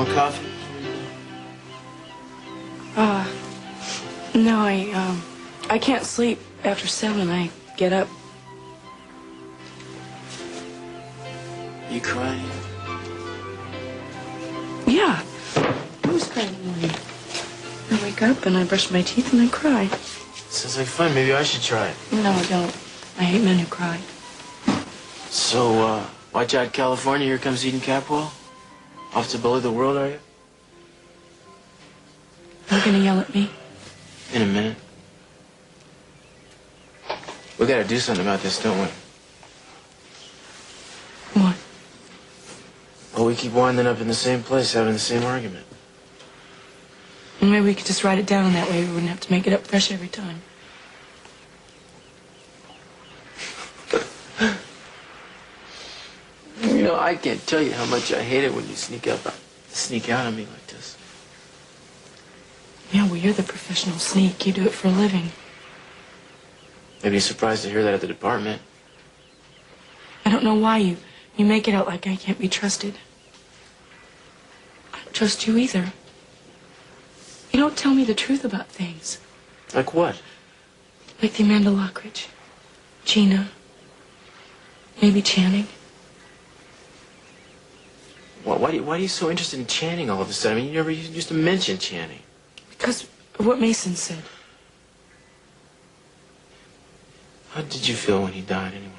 Want coffee? No, I can't sleep after 7. I get up. You crying? Yeah. I was crying in the morning. I wake up and I brush my teeth and I cry. Sounds like fun. Maybe I should try it. No, I don't. I hate men who cry. So, watch out, California. Here comes Eden Capwell. Off to bully the world, are you? Are you gonna yell at me? In a minute. We gotta do something about this, don't we? What? Well, we keep winding up in the same place, having the same argument. And maybe we could just write it down, and that way we wouldn't have to make it up fresh every time. You know, I can't tell you how much I hate it when you sneak out on me like this. Yeah, well, you're the professional sneak. You do it for a living. Maybe you're surprised to hear that at the department. I don't know why you make it out like I can't be trusted. I don't trust you either. You don't tell me the truth about things. Like what? Like the Amanda Lockridge, Gina, maybe Channing. Well, why are you so interested in Channing all of a sudden? I mean, you never used to mention Channing. Because of what Mason said. How did you feel when he died, anyway?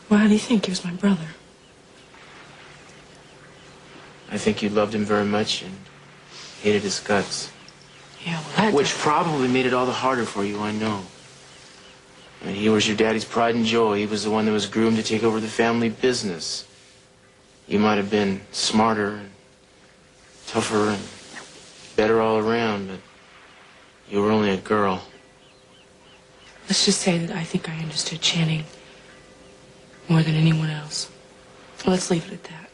Well, how do you think? He was my brother. I think you loved him very much and hated his guts. Yeah, well, that... Which probably made it all the harder for you, I know. I mean, he was your daddy's pride and joy. He was the one that was groomed to take over the family business. You might have been smarter and tougher and better all around, but you were only a girl. Let's just say that I think I understood Channing more than anyone else. Let's leave it at that.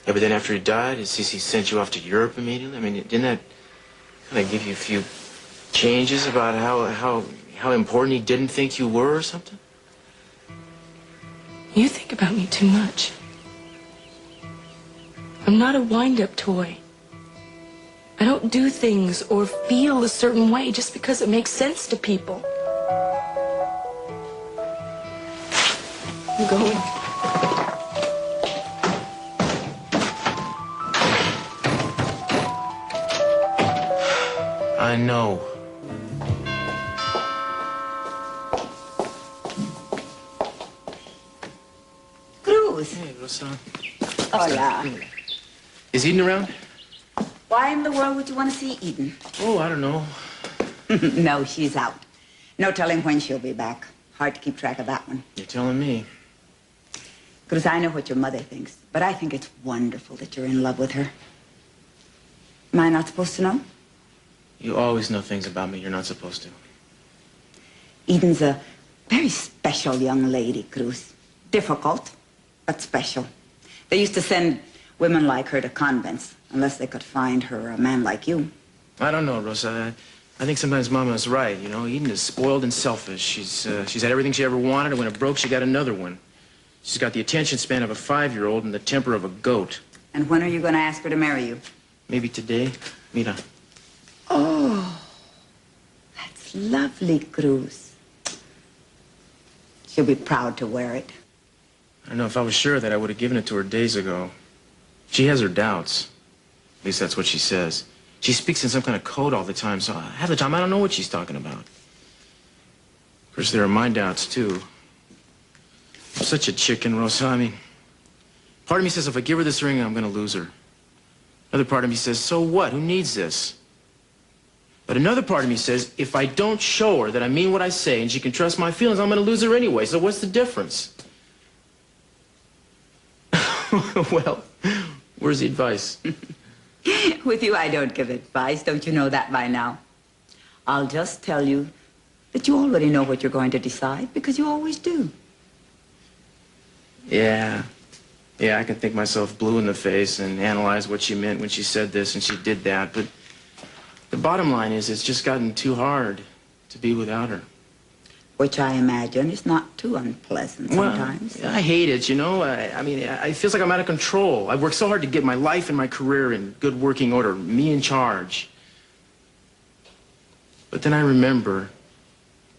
Yeah, but then after he died, his CC sent you off to Europe immediately? I mean, didn't that kind of give you a few changes about how important he didn't think you were or something? You think about me too much. I'm not a wind-up toy. I don't do things or feel a certain way just because it makes sense to people. I'm going. I know. Cruz. Hey, Rosa. Hola. Is Eden around? Why in the world would you want to see Eden? Oh, I don't know. No, she's out. No telling when she'll be back. Hard to keep track of that one. You're telling me. Cruz, I know what your mother thinks, but I think it's wonderful that you're in love with her. Am I not supposed to know? You always know things about me you're not supposed to. Eden's a very special young lady, Cruz. Difficult, but special. They used to send women like her to convents, unless they could find her a man like you. I don't know, Rosa. I think sometimes Mama's right, you know. Eden is spoiled and selfish. She's had everything she ever wanted, and when it broke, she got another one. She's got the attention span of a 5-year-old and the temper of a goat. And when are you going to ask her to marry you? Maybe today. Mira. Oh, that's lovely, Cruz. She'll be proud to wear it. I don't know, if I was sure of that, I would have given it to her days ago. She has her doubts. At least that's what she says. She speaks in some kind of code all the time, so half the time I don't know what she's talking about. Of course, there are my doubts, too. I'm such a chicken, Rosa. I mean, part of me says if I give her this ring, I'm going to lose her. Another part of me says, so what? Who needs this? But another part of me says, if I don't show her that I mean what I say and she can trust my feelings, I'm going to lose her anyway. So what's the difference? Well, where's the advice? With you, I don't give advice. Don't you know that by now? I'll just tell you that you already know what you're going to decide, because you always do. Yeah, I can think myself blue in the face and analyze what she meant when she said this and she did that, but the bottom line is it's just gotten too hard to be without her. which I imagine is not too unpleasant sometimes. Well, I hate it, you know. I mean, it feels like I'm out of control. I've worked so hard to get my life and my career in good working order, me in charge. But then I remember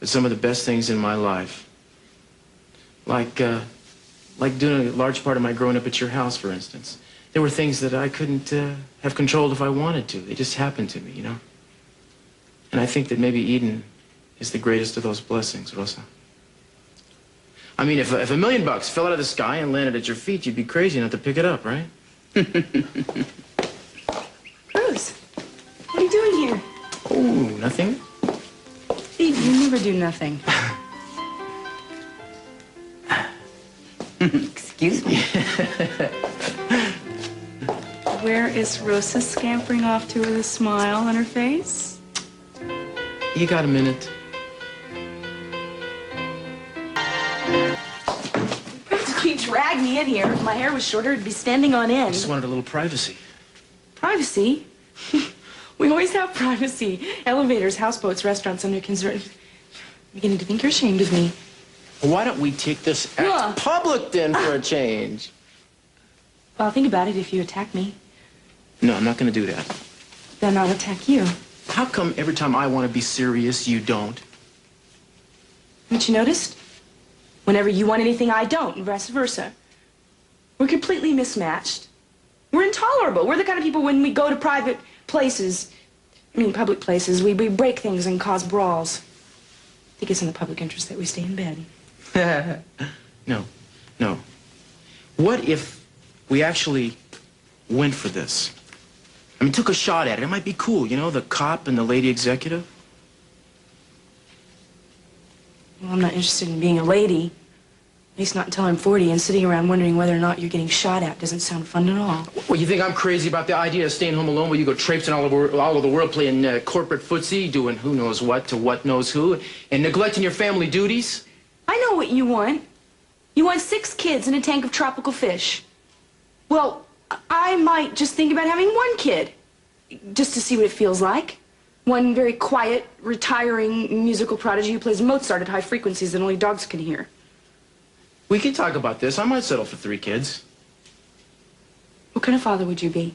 that some of the best things in my life, like doing a large part of my growing up at your house, for instance, there were things that I couldn't have controlled if I wanted to. They just happened to me, you know. And I think that maybe Eden is the greatest of those blessings, Rosa. I mean, if $1 million fell out of the sky and landed at your feet, you'd be crazy not to pick it up, right? Cruz, what are you doing here? Oh, nothing? Steve, you never do nothing. Excuse me. Where is Rosa scampering off to with a smile on her face? You got a minute? You dragged me in here. If my hair was shorter, it'd be standing on end. I just wanted a little privacy. Privacy? We always have privacy. Elevators, houseboats, restaurants under concern. I'm beginning to think you're ashamed of me. Why don't we take this act public then for a change? Well, I'll think about it if you attack me. No, I'm not going to do that. Then I'll attack you. How come every time I want to be serious, you don't? Haven't you noticed? Whenever you want anything, I don't, and vice versa. We're completely mismatched. We're intolerable. We're the kind of people when we go to private places, public places, we break things and cause brawls. I think it's in the public interest that we stay in bed. No. What if we actually went for this? I mean, took a shot at it. It might be cool, you know, the cop and the lady executive. Well, I'm not interested in being a lady. At least not until I'm 40, and sitting around wondering whether or not you're getting shot at doesn't sound fun at all. Well, you think I'm crazy about the idea of staying home alone while you go traipsing all over the world playing corporate footsie, doing who knows what to what knows who, and neglecting your family duties? I know what you want. You want 6 kids and a tank of tropical fish. Well, I might just think about having 1 kid, just to see what it feels like. One very quiet, retiring musical prodigy who plays Mozart at high frequencies that only dogs can hear. We can talk about this. I might settle for 3 kids. What kind of father would you be?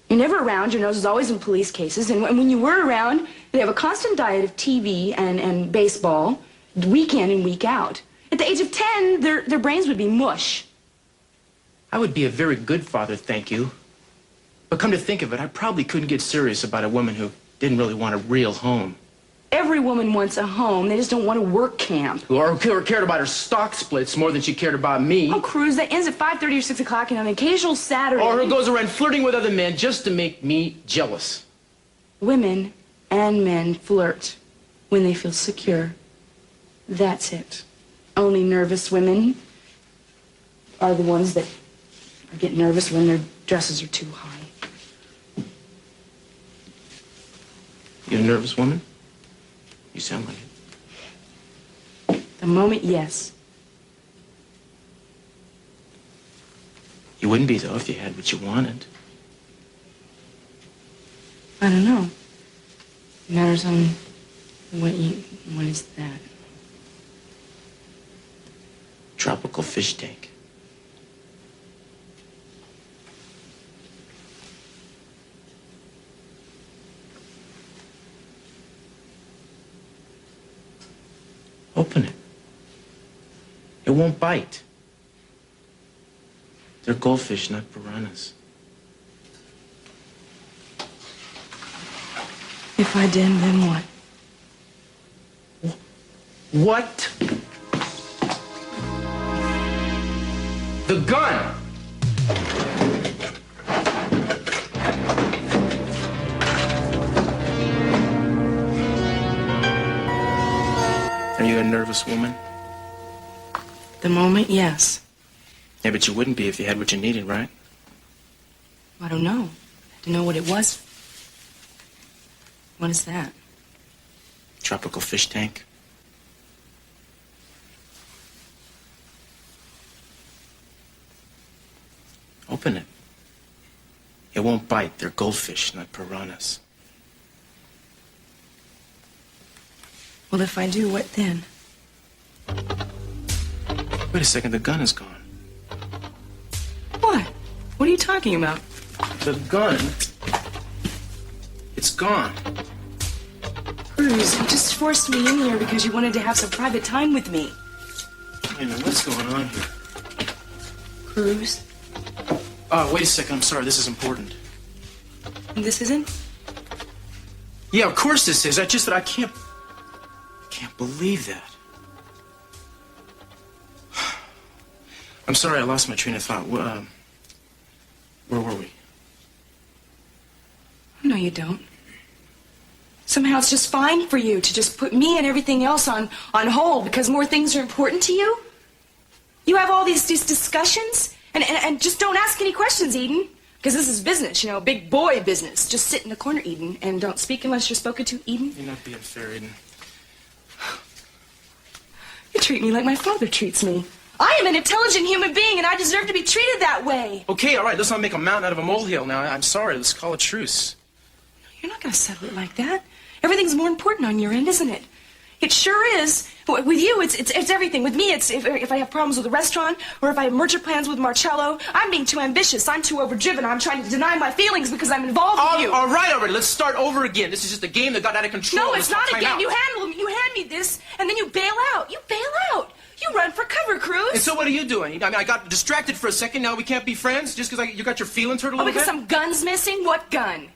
You're never around. Your nose is always in police cases. And when you were around, they have a constant diet of TV and baseball, week in and week out. At the age of 10, their brains would be mush. I would be a very good father, thank you. But come to think of it, I probably couldn't get serious about a woman who didn't really want a real home. Every woman wants a home. They just don't want a work camp. Or cared about her stock splits more than she cared about me. Oh, Cruz, that ends at 5:30 or 6 o'clock and on an occasional Saturday. Or who goes around flirting with other men just to make me jealous. Women and men flirt when they feel secure. That's it. Only nervous women are the ones that get nervous when their dresses are too high. You a nervous woman? You sound like it. The moment, yes. You wouldn't be, though, if you had what you wanted. I don't know. It matters on what is that? Tropical fish tank. Open it. It won't bite. They're goldfish, not piranhas. If I did, then what? What? The gun! Are you a nervous woman? The moment, yes. Yeah, but you wouldn't be if you had what you needed, right? I don't know. I had to know what it was. What is that? Tropical fish tank. Open it. It won't bite. They're goldfish, not piranhas. Well, if I do, what then? Wait a second, the gun is gone. What? What are you talking about? The gun... It's gone. Cruz, you just forced me in here because you wanted to have some private time with me. Wait a minute, what's going on here? Cruz? Wait a second, I'm sorry, this is important. And this isn't? Yeah, of course this is. I can't believe that. I'm sorry, I lost my train of thought. Where were we? No, you don't. Somehow it's just fine for you to just put me and everything else on hold because more things are important to you? You have all these discussions and just don't ask any questions, Eden. Because this is business, you know, big boy business. Just sit in the corner, Eden, and don't speak unless you're spoken to, Eden. You're not being fair, Eden. You treat me like my father treats me. I am an intelligent human being, and I deserve to be treated that way. Okay, all right, let's not make a mountain out of a molehill now. I'm sorry, let's call a truce. You're not going to settle it like that. Everything's more important on your end, isn't it? It sure is. With you, it's everything. With me, it's if I have problems with the restaurant or if I have merger plans with Marcello, I'm being too ambitious. I'm too overdriven. I'm trying to deny my feelings because I'm involved with you. All right, already. Let's start over again. This is just a game that got out of control. No, it's not a game. You hand me this, and then you bail out. You bail out. You run for cover, Cruz. And so what are you doing? I mean, I got distracted for a second. Now we can't be friends just because you got your feelings hurt a little bit? Because some gun's missing? What gun?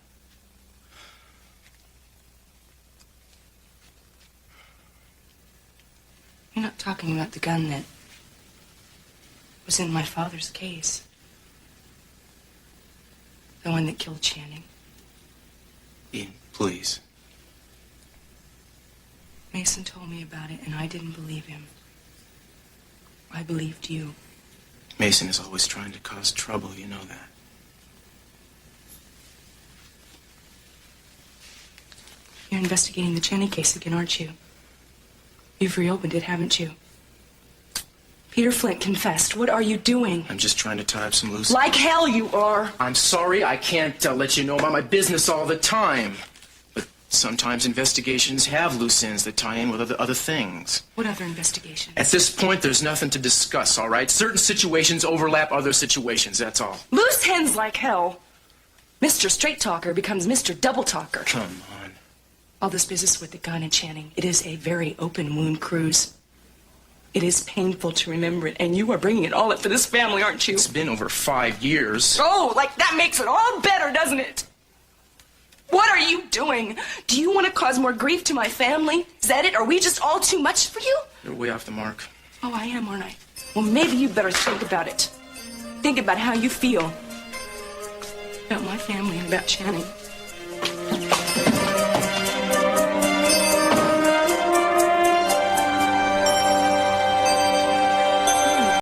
You're not talking about the gun that was in my father's case. The one that killed Channing. Ian, please. Mason told me about it, and I didn't believe him. I believed you. Mason is always trying to cause trouble, you know that. You're investigating the Channing case again, aren't you? You've reopened it, haven't you? Peter Flint confessed. What are you doing? I'm just trying to tie up some loose... Like hell you are. I'm sorry, I can't let you know about my business all the time. But sometimes investigations have loose ends that tie in with other things. What other investigations? At this point, there's nothing to discuss, all right? Certain situations overlap other situations, that's all. Loose ends like hell. Mr. Straight Talker becomes Mr. Double Talker. Come on. All this business with the gun and Channing, it is a very open wound, Cruz. It is painful to remember it, and you are bringing it all up for this family, aren't you? It's been over 5 years. Oh, like that makes it all better, doesn't it? What are you doing? Do you want to cause more grief to my family? Is that it? Are we just all too much for you? You're way off the mark. Oh, I am, aren't I? Well, maybe you better think about it. Think about how you feel. About my family and about Channing.